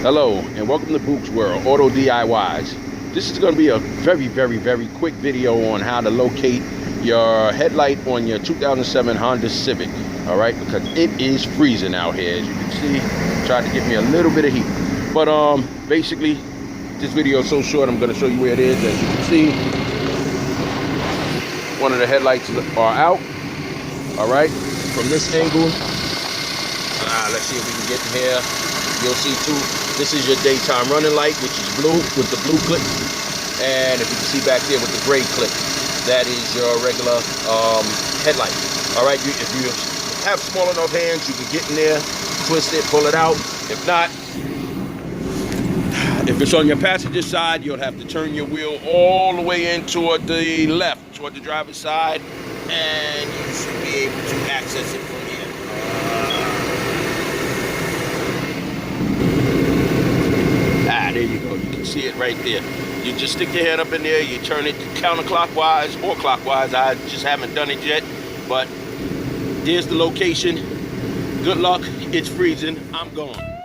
Hello and welcome to Book's World Auto DIYs. This is going to be a very quick video on how to locate your headlight on your 2007 Honda Civic. All right, because it is freezing out here, as you can see. Tried to give me a little bit of heat, but basically this video is so short. I'm going to show you where it is. As you can see, one of the headlights are out. All right, from this angle, let's see if we can get in here. You'll see too, this is your daytime running light, which is blue with the blue clip. And if you can see back there with the gray clip, that is your regular headlight. All right, if you have small enough hands, you can get in there, twist it, pull it out. If not, if it's on your passenger side, you'll have to turn your wheel all the way in toward the left, toward the driver's side, and you should be able to access it from here. There you go. You can see it right there. You just stick your head up in there. You turn it counterclockwise or clockwise. I just haven't done it yet, but there's the location. Good luck. It's freezing. I'm gone.